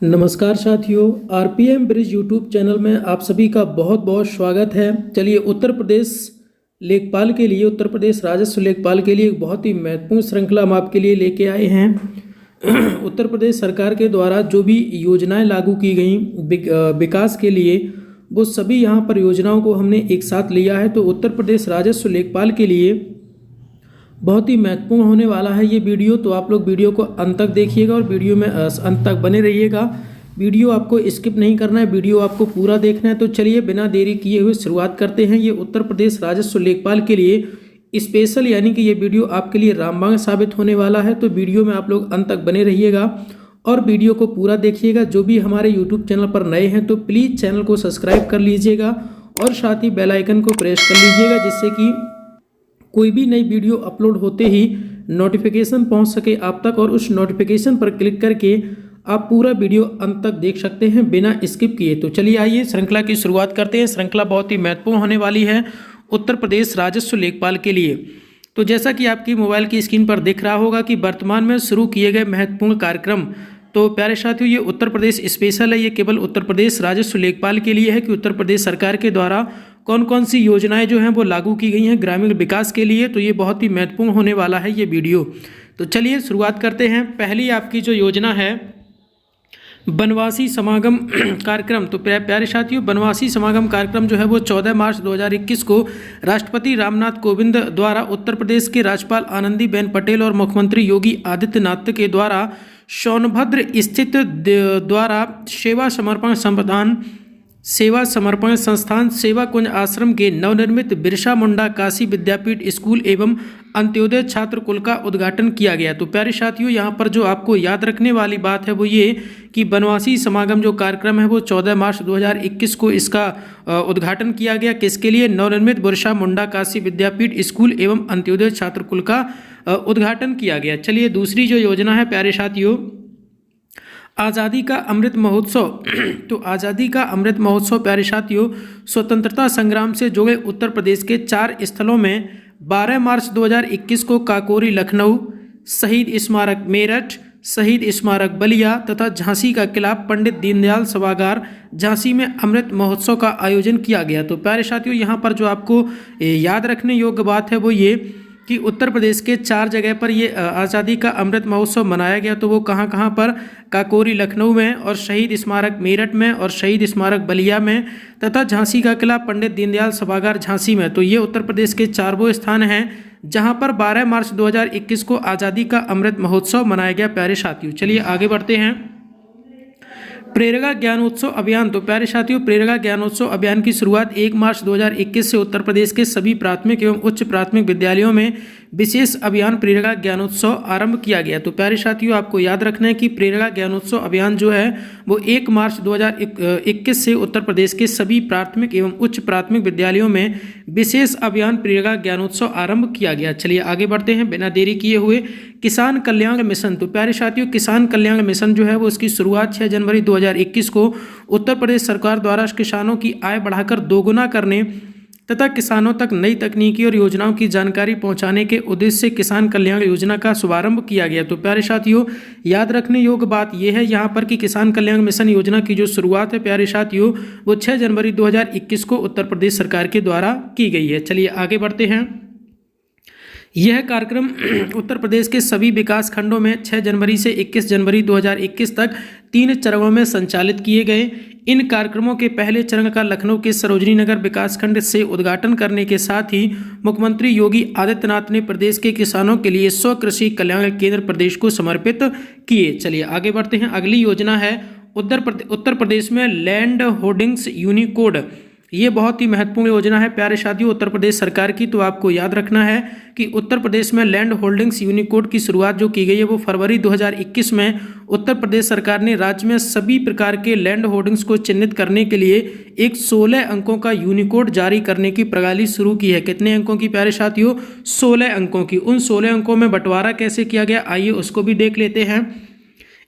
नमस्कार साथियों, RPM bridge YouTube channel में आप सभी का बहुत बहुत स्वागत है। चलिए, उत्तर प्रदेश लेखपाल के लिए, उत्तर प्रदेश राजस्व लेखपाल के लिए एक बहुत ही महत्वपूर्ण श्रृंखला हम आपके लिए लेके आए हैं। उत्तर प्रदेश सरकार के द्वारा जो भी योजनाएं लागू की गई विकास के लिए, वो सभी यहाँ पर योजनाओं को हमने एक साथ लिया है। तो उत्तर प्रदेश राजस्व लेखपाल के लिए बहुत ही महत्वपूर्ण होने वाला है ये वीडियो। तो आप लोग वीडियो को अंत तक देखिएगा और वीडियो में अंत तक बने रहिएगा। वीडियो आपको स्किप नहीं करना है, वीडियो आपको पूरा देखना है। तो चलिए, बिना देरी किए हुए शुरुआत करते हैं। ये उत्तर प्रदेश राजस्व लेखपाल के लिए स्पेशल, यानी कि ये वीडियो आपके लिए रामबाण साबित होने वाला है। तो वीडियो में आप लोग अंत तक बने रहिएगा और वीडियो को पूरा देखिएगा। जो भी हमारे यूट्यूब चैनल पर नए हैं तो प्लीज़ चैनल को सब्सक्राइब कर लीजिएगा और साथ ही बेल आइकन को प्रेस कर लीजिएगा, जिससे कि कोई भी नई वीडियो अपलोड होते ही नोटिफिकेशन पहुंच सके आप तक, और उस नोटिफिकेशन पर क्लिक करके आप पूरा वीडियो अंत तक देख सकते हैं बिना स्किप किए। तो चलिए, आइए श्रृंखला की शुरुआत करते हैं। श्रृंखला बहुत ही महत्वपूर्ण होने वाली है उत्तर प्रदेश राजस्व लेखपाल के लिए। तो जैसा कि आपकी मोबाइल की स्क्रीन पर दिख रहा होगा कि वर्तमान में शुरू किए गए महत्वपूर्ण कार्यक्रम, तो प्यारे साथियों, ये उत्तर प्रदेश स्पेशल है। ये केवल उत्तर प्रदेश राजस्व लेखपाल के लिए है कि उत्तर प्रदेश सरकार के द्वारा कौन कौन सी योजनाएं जो हैं वो लागू की गई हैं ग्रामीण विकास के लिए। तो ये बहुत ही महत्वपूर्ण होने वाला है ये वीडियो। तो चलिए शुरुआत करते हैं। पहली आपकी जो योजना है बनवासी समागम कार्यक्रम। तो प्यारे साथियों, बनवासी समागम कार्यक्रम जो है वो 14 मार्च 2021 को राष्ट्रपति रामनाथ कोविंद द्वारा उत्तर प्रदेश के राज्यपाल आनंदीबेन पटेल और मुख्यमंत्री योगी आदित्यनाथ के द्वारा सोनभद्र स्थित द्वारा सेवा समर्पण संस्थान सेवा कुंज आश्रम के नवनिर्मित बिरसा मुंडा काशी विद्यापीठ स्कूल एवं अंत्योदय छात्र कुल का उद्घाटन किया गया। तो प्यारे साथियों, यहाँ पर जो आपको याद रखने वाली बात है वो ये कि बनवासी समागम जो कार्यक्रम है वो 14 मार्च 2021 को इसका उद्घाटन किया गया। किसके लिए? नवनिर्मित बिरसा मुंडा काशी विद्यापीठ स्कूल एवं अंत्योदय छात्र कुल का उद्घाटन किया गया। चलिए, दूसरी जो योजना है प्यारे साथियों, आज़ादी का अमृत महोत्सव। तो आज़ादी का अमृत महोत्सव प्यारे साथियों, स्वतंत्रता संग्राम से जुड़े उत्तर प्रदेश के 4 स्थलों में 12 मार्च 2021 को काकोरी लखनऊ, शहीद स्मारक मेरठ, शहीद स्मारक बलिया तथा झांसी का किला पंडित दीनदयाल सभागार झांसी में अमृत महोत्सव का आयोजन किया गया। तो प्यारे साथियों, यहाँ पर जो आपको याद रखने योग्य बात है वो ये कि उत्तर प्रदेश के 4 जगह पर ये आज़ादी का अमृत महोत्सव मनाया गया। तो वो कहाँ कहाँ पर? काकोरी लखनऊ में, और शहीद स्मारक मेरठ में, और शहीद स्मारक बलिया में, तथा झांसी का किला पंडित दीनदयाल सभागार झांसी में। तो ये उत्तर प्रदेश के 4 वो स्थान हैं जहाँ पर 12 मार्च 2021 को आज़ादी का अमृत महोत्सव मनाया गया। प्यारे साथियों, चलिए आगे बढ़ते हैं। प्रेरका ज्ञानोत्सव अभियान। तो प्यारे साथियों, प्रेरका ज्ञानोत्सव अभियान की शुरुआत 1 मार्च 2021 से उत्तर प्रदेश के सभी प्राथमिक एवं उच्च प्राथमिक विद्यालयों में विशेष अभियान प्रेरका ज्ञानोत्सव आरंभ किया गया। तो प्यारे साथियों, आपको याद रखना है कि प्रेरका ज्ञानोत्सव अभियान जो है वो 1 मार्च 2021 से उत्तर प्रदेश के सभी प्राथमिक एवं उच्च प्राथमिक विद्यालयों में विशेष अभियान प्रेरका ज्ञानोत्सव आरंभ किया गया। चलिए आगे बढ़ते हैं बिना देरी किए हुए। किसान कल्याण मिशन। तो प्यारे साथियों, किसान कल्याण मिशन जो है वो उसकी शुरुआत 6 जनवरी 2021 को उत्तर प्रदेश सरकार द्वारा किसानों की आय बढ़ाकर दोगुना करने तथा किसानों तक नई तकनीकी और योजनाओं की जानकारी पहुंचाने के उद्देश्य से किसान कल्याण योजना का शुभारंभ किया गया। तो प्यारे साथियों, याद रखने योग्य बात यह है यहाँ पर कि किसान कल्याण मिशन योजना की जो शुरुआत है प्यारे साथियों वो 6 जनवरी 2021 को उत्तर प्रदेश सरकार के द्वारा की गई है। चलिए आगे बढ़ते हैं। यह कार्यक्रम उत्तर प्रदेश के सभी विकास खंडों में 6 जनवरी से 21 जनवरी 2021 तक 3 चरणों में संचालित किए गए। इन कार्यक्रमों के पहले चरण का लखनऊ के सरोजनी नगर विकासखंड से उद्घाटन करने के साथ ही मुख्यमंत्री योगी आदित्यनाथ ने प्रदेश के किसानों के लिए 100 कृषि कल्याण केंद्र प्रदेश को समर्पित किए। चलिए आगे बढ़ते हैं। अगली योजना है उत्तर प्रदेश में लैंड होल्डिंग्स यूनिकोड। ये बहुत ही महत्वपूर्ण योजना है प्यारे साथियों उत्तर प्रदेश सरकार की। तो आपको याद रखना है कि उत्तर प्रदेश में लैंड होल्डिंग्स यूनिकोड की शुरुआत जो की गई है वो फरवरी 2021 में उत्तर प्रदेश सरकार ने राज्य में सभी प्रकार के लैंड होल्डिंग्स को चिन्हित करने के लिए एक 16 अंकों का यूनिकोड जारी करने की प्रणाली शुरू की है। कितने अंकों की प्यारे साथियों? 16 अंकों की। उन 16 अंकों में बंटवारा कैसे किया गया, आइए उसको भी देख लेते हैं।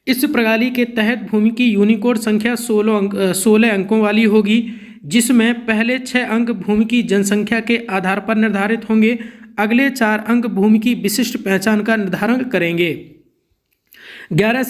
इस प्रणाली के तहत भूमि की यूनिकोड संख्या 16 अंकों वाली होगी, जिसमें पहले 6 अंक भूमि की जनसंख्या के आधार पर निर्धारित होंगे। अगले 4 अंक भूमि की विशिष्ट पहचान का निर्धारण करेंगे। 11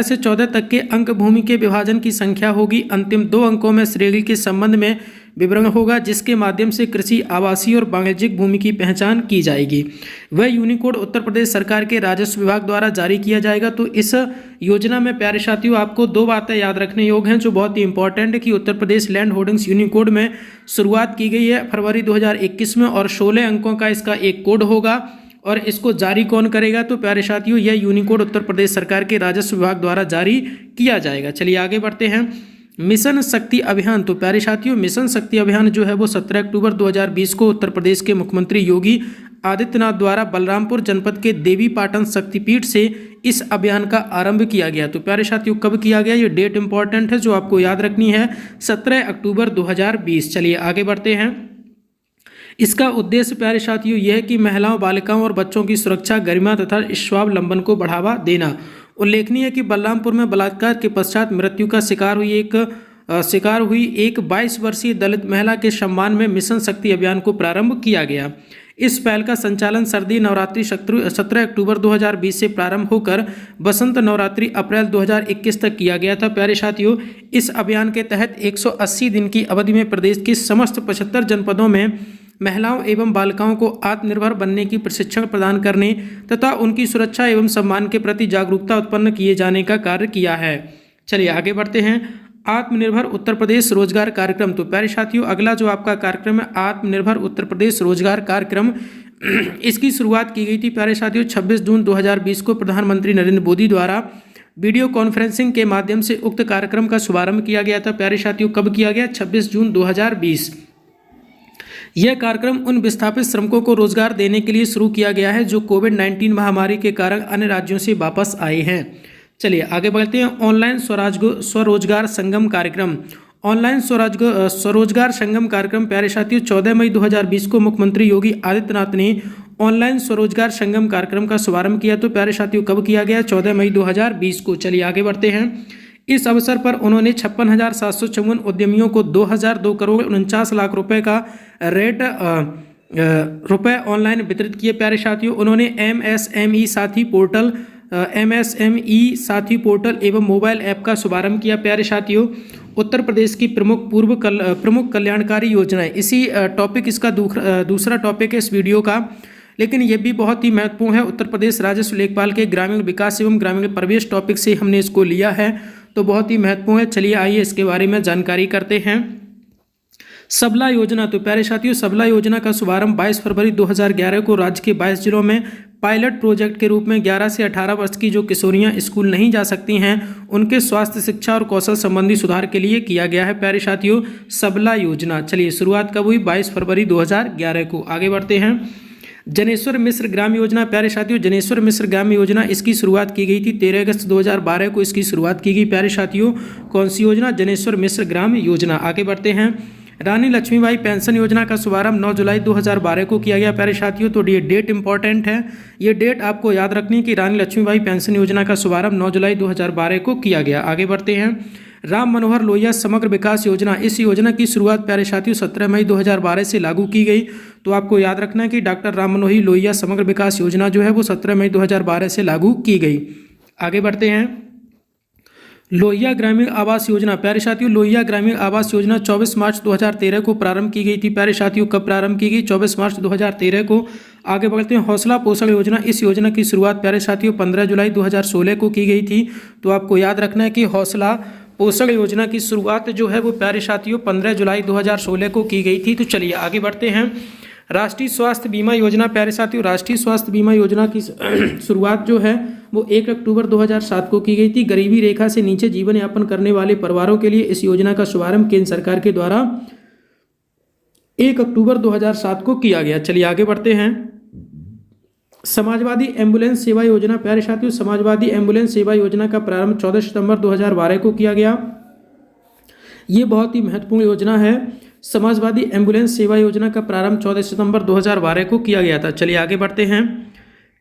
से 14 तक के अंक भूमि के विभाजन की संख्या होगी। अंतिम 2 अंकों में श्रेणी के संबंध में विवरण होगा, जिसके माध्यम से कृषि, आवासीय और वाणिज्यिक भूमि की पहचान की जाएगी। वह यूनिकोड उत्तर प्रदेश सरकार के राजस्व विभाग द्वारा जारी किया जाएगा। तो इस योजना में प्यारे साथियों आपको 2 बातें याद रखने योग्य हैं जो बहुत ही इंपॉर्टेंट है कि Uttar Pradesh land holdings Unicode में शुरुआत की गई है फरवरी 2021 में और 16 अंकों का इसका एक कोड होगा। और इसको जारी कौन करेगा? तो प्यारे साथियों यह यूनिकोड उत्तर प्रदेश सरकार के राजस्व विभाग द्वारा जारी किया जाएगा। चलिए आगे बढ़ते हैं। मिशन शक्ति अभियान। तो प्यारे साथियों मिशन शक्ति अभियान जो है वो 17 अक्टूबर 2020 को उत्तर प्रदेश के मुख्यमंत्री योगी आदित्यनाथ द्वारा बलरामपुर जनपद के देवी पाटन शक्तिपीठ से इस अभियान का आरंभ किया गया। तो प्यारे साथियों कब किया गया? ये डेट इंपॉर्टेंट है जो आपको याद रखनी है, 17 अक्टूबर 2020। चलिए आगे बढ़ते हैं। इसका उद्देश्य प्यारे साथियों यह है कि महिलाओं, बालिकाओं और बच्चों की सुरक्षा, गरिमा तथा स्वावलंबन को बढ़ावा देना। उल्लेखनीय है कि बलरामपुर में बलात्कार के पश्चात मृत्यु का शिकार हुई एक 22 वर्षीय दलित महिला के सम्मान में मिशन शक्ति अभियान को प्रारंभ किया गया। इस पहल का संचालन सर्दी नवरात्रि 17 अक्टूबर 2020 से प्रारंभ होकर बसंत नवरात्रि अप्रैल 2021 तक किया गया था। प्यारे साथियों इस अभियान के तहत 180 दिन की अवधि में प्रदेश के समस्त 75 जनपदों में महिलाओं एवं बालिकाओं को आत्मनिर्भर बनने की प्रशिक्षण प्रदान करने तथा उनकी सुरक्षा एवं सम्मान के प्रति जागरूकता उत्पन्न किए जाने का कार्य किया है। चलिए आगे बढ़ते हैं। आत्मनिर्भर उत्तर प्रदेश रोजगार कार्यक्रम। तो प्यारे साथियों अगला जो आपका कार्यक्रम है आत्मनिर्भर उत्तर प्रदेश रोजगार कार्यक्रम, इसकी शुरुआत की गई थी प्यारे साथियों 26 जून 2020 को प्रधानमंत्री नरेंद्र मोदी द्वारा वीडियो कॉन्फ्रेंसिंग के माध्यम से उक्त कार्यक्रम का शुभारंभ किया गया था। प्यारे साथियों कब किया गया? 26 जून 2020। यह कार्यक्रम उन विस्थापित श्रमिकों को रोजगार देने के लिए शुरू किया गया है जो कोविड-19 महामारी के कारण अन्य राज्यों से वापस आए हैं। चलिए आगे बढ़ते हैं। ऑनलाइन स्वरोजगार संगम कार्यक्रम। ऑनलाइन स्वरोजगार संगम कार्यक्रम प्यारे साथियों 14 मई 2020 को मुख्यमंत्री योगी आदित्यनाथ ने ऑनलाइन स्वरोजगार संगम कार्यक्रम का शुभारंभ किया। तो प्यारे साथियों कब किया गया? 14 मई 2020 को। चलिए आगे बढ़ते हैं। इस अवसर पर उन्होंने 56,754 उद्यमियों को 2,002 करोड़ 49 लाख रुपए का रुपए ऑनलाइन वितरित किए। प्यारे साथियों उन्होंने MSME साथी पोर्टल एवं मोबाइल ऐप का शुभारंभ किया। प्यारे साथियों उत्तर प्रदेश की प्रमुख कल्याणकारी योजनाएं, इसी टॉपिक इसका दूसरा टॉपिक है इस वीडियो का, लेकिन यह भी बहुत ही महत्वपूर्ण है। उत्तर प्रदेश राजस्व लेखपाल के ग्रामीण विकास एवं ग्रामीण प्रवेश टॉपिक से हमने इसको लिया है, तो बहुत ही महत्वपूर्ण है। चलिए आइए इसके बारे में जानकारी करते हैं। सबला योजना। तो प्यारे साथियों सबला योजना का शुभारंभ 22 फरवरी 2011 को राज्य के 22 जिलों में पायलट प्रोजेक्ट के रूप में 11 से 18 वर्ष की जो किशोरियां स्कूल नहीं जा सकती हैं उनके स्वास्थ्य, शिक्षा और कौशल संबंधी सुधार के लिए किया गया है। प्यारे साथियों सबला योजना। चलिए शुरुआत कब हुई? 22 फरवरी 2011 को। आगे बढ़ते हैं। जनेश्वर मिश्र ग्राम योजना। प्यारे साथियों जनेश्वर मिश्र ग्राम योजना इसकी शुरुआत की गई थी 13 अगस्त 2012 को इसकी शुरुआत की गई। प्यारे साथियों कौन सी योजना? जनेश्वर मिश्र ग्राम योजना। आगे बढ़ते हैं। रानी लक्ष्मीबाई पेंशन योजना का शुभारंभ 9 जुलाई 2012 को किया गया। प्यारे साथियों तो ये डेट इंपॉर्टेंट है, ये डेट आपको याद रखनी है कि रानी लक्ष्मीबाई पेंशन योजना का शुभारंभ 9 जुलाई 2012 को किया गया। आगे बढ़ते हैं। राम मनोहर लोहिया समग्र विकास योजना। इस योजना की शुरुआत प्यारे साथियों 17 मई 2012 से लागू की गई। तो आपको याद रखना है कि डॉक्टर राम मनोहर लोहिया समग्र विकास योजना जो है वो 17 मई 2012 से लागू की गई। आगे बढ़ते हैं। लोहिया ग्रामीण आवास योजना। प्यारे साथियों लोहिया ग्रामीण आवास योजना 24 मार्च 2013 को प्रारंभ की गई थी। प्यारे साथियों कब प्रारंभ की गई? 24 मार्च 2013 को। आगे बढ़ते हैं। हौसला पोषण योजना। इस योजना की शुरुआत प्यारे साथियों 15 जुलाई 2016 को की गई थी। तो आपको याद रखना है कि हौसला पोषण योजना की शुरुआत जो है वो प्यारे साथियों 15 जुलाई 2016 को की गई थी। तो चलिए आगे बढ़ते हैं। राष्ट्रीय स्वास्थ्य बीमा योजना। प्यारे साथियों राष्ट्रीय स्वास्थ्य बीमा योजना की शुरुआत जो है वो 1 अक्टूबर 2007 को की गई थी। गरीबी रेखा से नीचे जीवन यापन करने वाले परिवारों के लिए इस योजना का शुभारंभ केंद्र सरकार के द्वारा 1 अक्टूबर 2007 को किया गया। चलिए आगे बढ़ते हैं। समाजवादी एम्बुलेंस सेवा योजना। प्यारे साथियों समाजवादी एम्बुलेंस सेवा योजना का प्रारंभ 14 सितंबर 2012 को किया गया। ये बहुत ही महत्वपूर्ण योजना है। समाजवादी एम्बुलेंस सेवा योजना का प्रारंभ 14 सितंबर 2012 को किया गया था। चलिए आगे बढ़ते हैं।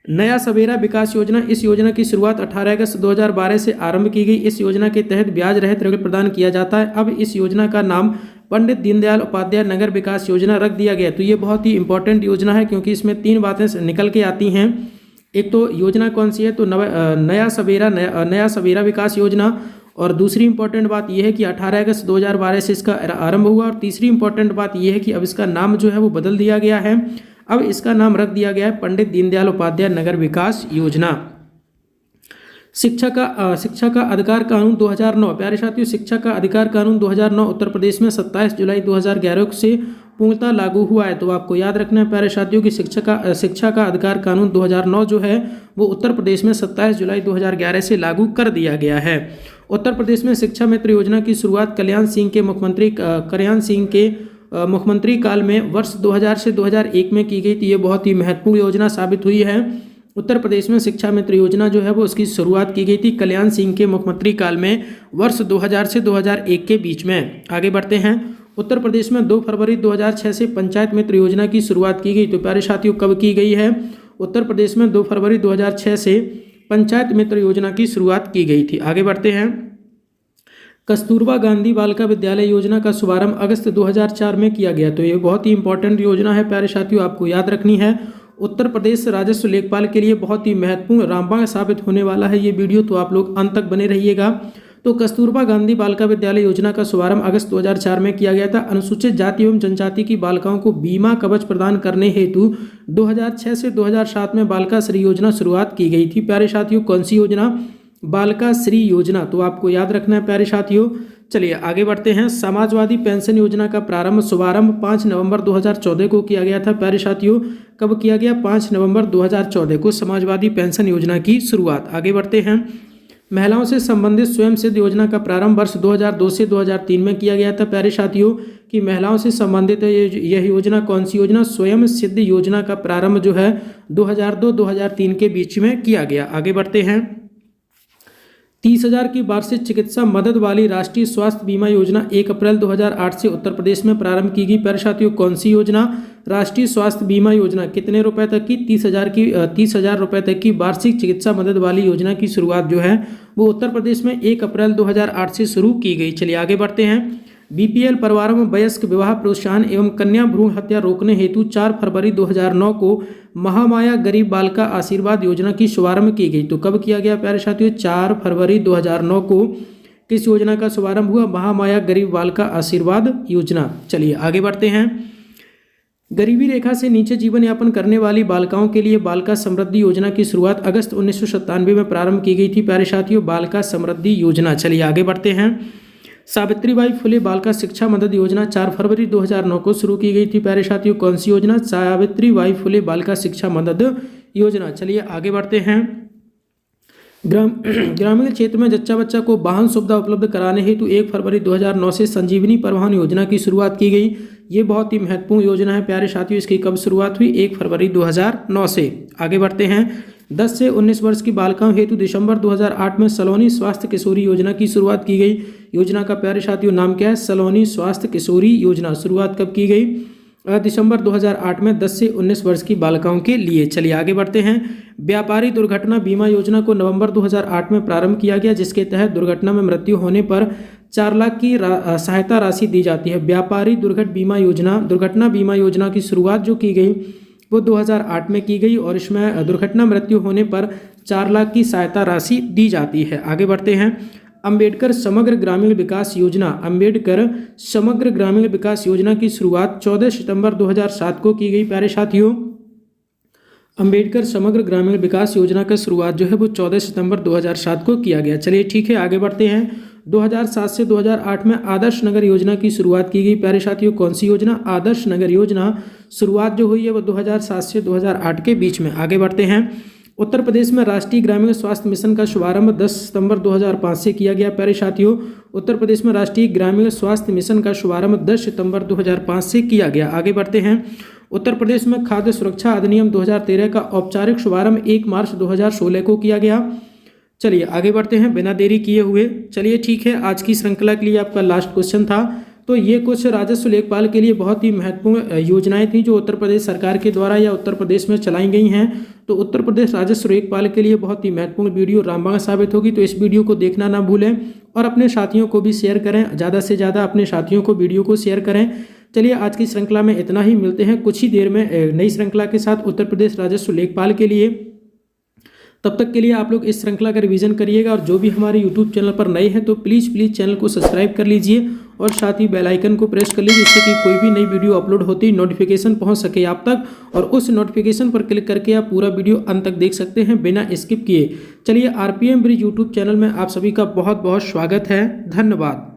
नया सवेरा विकास योजना। इस योजना की शुरुआत 18 अगस्त 2012 से आरंभ की गई। इस योजना के तहत ब्याज रहित ऋण प्रदान किया जाता है। अब इस योजना का नाम पंडित दीनदयाल उपाध्याय नगर विकास योजना रख दिया गया। तो ये बहुत ही इंपॉर्टेंट योजना है क्योंकि इसमें 3 बातें निकल के आती हैं एक तो योजना कौन सी है, तो नया सवेरा विकास योजना। और दूसरी इंपॉर्टेंट बात यह है कि 18 अगस्त 2012 से इसका आरंभ हुआ। और तीसरी इंपॉर्टेंट बात यह है कि अब इसका नाम जो है वो बदल दिया गया है, अब इसका नाम रख दिया गया है पंडित दीनदयाल उपाध्याय नगर विकास योजना। शिक्षा का अधिकार कानून 2009, प्यारे साथियों, शिक्षा का अधिकार कानून 2009 उत्तर प्रदेश में 27 जुलाई 2011 से पूर्णतः लागू हुआ है। तो आपको याद रखना है प्यारे साथियों कि शिक्षा का अधिकार कानून 2009 जो है वो उत्तर प्रदेश में 27 जुलाई 2011 से लागू कर दिया गया है। उत्तर प्रदेश में शिक्षा मित्र योजना की शुरुआत कल्याण सिंह के मुख्यमंत्री काल में वर्ष 2000 से 2001 में की गई थी। ये बहुत ही महत्वपूर्ण योजना साबित हुई है। उत्तर प्रदेश में शिक्षा मित्र योजना जो है वो उसकी शुरुआत की गई थी कल्याण सिंह के मुख्यमंत्री काल में वर्ष 2000 से 2001 के बीच में। आगे बढ़ते हैं। उत्तर प्रदेश में 2 फरवरी 2006 से पंचायत मित्र योजना की शुरुआत की गई। तो प्यारे साथियों कब की गई है? उत्तर प्रदेश में 2 फरवरी 2006 से पंचायत मित्र योजना की शुरुआत की गई थी। आगे बढ़ते हैं। कस्तूरबा गांधी बालिका विद्यालय योजना का शुभारंभ अगस्त 2004 में किया गया। तो ये बहुत ही इंपॉर्टेंट योजना है प्यारे साथियों, आपको याद रखनी है। उत्तर प्रदेश राजस्व लेखपाल के लिए बहुत ही महत्वपूर्ण रामबाण साबित होने वाला है ये वीडियो, तो आप लोग अंत तक बने रहिएगा। तो कस्तूरबा गांधी बालिका विद्यालय योजना का शुभारंभ अगस्त 2004 में किया गया था। अनुसूचित जाति एवं जनजाति की बालिकाओं को बीमा कवच प्रदान करने हेतु 2006 से 2007 में बालिका श्री योजना शुरुआत की गई थी। प्यारे साथियों कौन सी योजना? बालिका श्री योजना। तो आपको याद रखना है प्यारे साथियों। चलिए आगे बढ़ते हैं। समाजवादी पेंशन योजना का शुभारंभ 5 नवंबर 2014 को किया गया था। प्यारे साथियों कब किया गया? 5 नवंबर 2014 को समाजवादी पेंशन योजना की शुरुआत। आगे बढ़ते हैं। महिलाओं से संबंधित स्वयं सिद्ध योजना का प्रारंभ वर्ष 2002 से 2003 में किया गया था। प्यारे साथियों कि महिलाओं से संबंधित यह योजना कौन सी योजना? स्वयं सिद्ध योजना का प्रारंभ जो है 2002-2003 के बीच में किया गया। आगे बढ़ते हैं। 30,000 की वार्षिक चिकित्सा मदद वाली राष्ट्रीय स्वास्थ्य बीमा योजना 1 अप्रैल 2008 से उत्तर प्रदेश में प्रारंभ की गई। प्यारे साथियों कौन सी योजना? राष्ट्रीय स्वास्थ्य बीमा योजना। कितने रुपए तक की? 30,000 रुपए तक की वार्षिक चिकित्सा मदद वाली योजना की शुरुआत जो है वो उत्तर प्रदेश में 1 अप्रैल 2008 से शुरू की गई। चलिए आगे बढ़ते हैं। बीपीएल परिवारों में वयस्क विवाह प्रोत्साहन एवं कन्या भ्रूण हत्या रोकने हेतु 4 फरवरी 2009 को महामाया गरीब बालिका आशीर्वाद योजना की शुभारंभ की गई। तो कब किया गया प्यारे साथियों? 4 फरवरी 2009 को किस योजना का शुभारंभ हुआ? महामाया गरीब बालिका आशीर्वाद योजना। चलिए आगे बढ़ते हैं। गरीबी रेखा से नीचे जीवन यापन करने वाली बालिकाओं के लिए बालिका समृद्धि योजना की शुरुआत अगस्त 1997 में प्रारंभ की गई थी। प्यारे साथियों बालिका समृद्धि योजना। चलिए आगे बढ़ते हैं। सावित्रीबाई फुले बालिका शिक्षा मदद योजना 4 फरवरी 2009 को शुरू की गई थी। प्यारे साथियों कौन सी योजना? सावित्रीबाई फुले बालिका शिक्षा मदद योजना। चलिए आगे बढ़ते हैं। ग्रामीण क्षेत्र में जच्चा बच्चा को वाहन सुविधा उपलब्ध कराने हेतु 1 फरवरी 2009 से संजीवनी परिवहन योजना की शुरुआत की गई। ये बहुत ही महत्वपूर्ण योजना है प्यारे साथियों। इसकी कब शुरुआत हुई? 1 फरवरी 2009 से। आगे बढ़ते हैं। 10 से 19 वर्ष की बालिकाओं हेतु दिसंबर 2008 में सलोनी स्वास्थ्य किशोरी योजना की शुरुआत की गई। योजना का प्यारे साथियों नाम क्या है? सलोनी स्वास्थ्य किशोरी योजना। शुरुआत कब की गई? दिसंबर 2008 में 10 से 19 वर्ष की बालिकाओं के लिए। चलिए आगे बढ़ते हैं। व्यापारी दुर्घटना बीमा योजना को नवंबर 2008 में प्रारंभ किया गया, जिसके तहत दुर्घटना में मृत्यु होने पर 4 लाख की सहायता राशि दी जाती है। व्यापारी दुर्घटना बीमा योजना की शुरुआत जो की गई वो 2008 में की गई और इसमें दुर्घटना मृत्यु होने पर 4 लाख की सहायता राशि दी जाती है। आगे बढ़ते हैं। अंबेडकर समग्र ग्रामीण विकास योजना। अंबेडकर समग्र ग्रामीण विकास योजना की शुरुआत 14 सितंबर 2007 को की गई। प्यारे साथियों अंबेडकर समग्र ग्रामीण विकास योजना का शुरुआत जो है वो 14 सितंबर 2007 को किया गया। चलिए ठीक है आगे बढ़ते हैं। 2007 से 2008 में आदर्श नगर योजना की शुरुआत की गई। प्यारे साथियों कौन सी योजना? आदर्श नगर योजना। शुरुआत जो हुई है वो 2007 से 2008 के बीच में। आगे बढ़ते हैं। उत्तर प्रदेश में राष्ट्रीय ग्रामीण स्वास्थ्य मिशन का शुभारंभ 10 सितंबर 2005 से किया गया। प्यारे साथियों उत्तर प्रदेश में राष्ट्रीय ग्रामीण स्वास्थ्य मिशन का शुभारंभ 10 सितंबर 2005 से किया गया। आगे बढ़ते हैं। उत्तर प्रदेश में खाद्य सुरक्षा अधिनियम 2013 का औपचारिक शुभारंभ 1 मार्च 2016 को किया गया। चलिए आगे बढ़ते हैं बिना देरी किए हुए। चलिए ठीक है, आज की श्रृंखला के लिए आपका लास्ट क्वेश्चन था। तो ये कुछ राजस्व लेखपाल के लिए बहुत ही महत्वपूर्ण योजनाएं थी जो उत्तर प्रदेश सरकार के द्वारा या उत्तर प्रदेश में चलाई गई हैं। तो उत्तर प्रदेश राजस्व लेखपाल के लिए बहुत ही महत्वपूर्ण वीडियो रामबाण साबित होगी। तो इस वीडियो को देखना ना भूलें और अपने साथियों को भी शेयर करें। ज़्यादा से ज़्यादा अपने साथियों को वीडियो को शेयर करें। चलिए आज की श्रृंखला में इतना ही। मिलते हैं कुछ ही देर में नई श्रृंखला के साथ उत्तर प्रदेश राजस्व लेखपाल के लिए। तब तक के लिए आप लोग इस श्रृंखला का रिवीजन करिएगा और जो भी हमारे यूट्यूब चैनल पर नए हैं तो प्लीज़ चैनल को सब्सक्राइब कर लीजिए और साथ ही बेल आइकन को प्रेस कर लीजिए, जिससे कि कोई भी नई वीडियो अपलोड होती नोटिफिकेशन पहुंच सके आप तक और उस नोटिफिकेशन पर क्लिक करके आप पूरा वीडियो अंत तक देख सकते हैं बिना स्किप किए। चलिए, आरपीएम ब्रिज यूट्यूब चैनल में आप सभी का बहुत बहुत स्वागत है। धन्यवाद।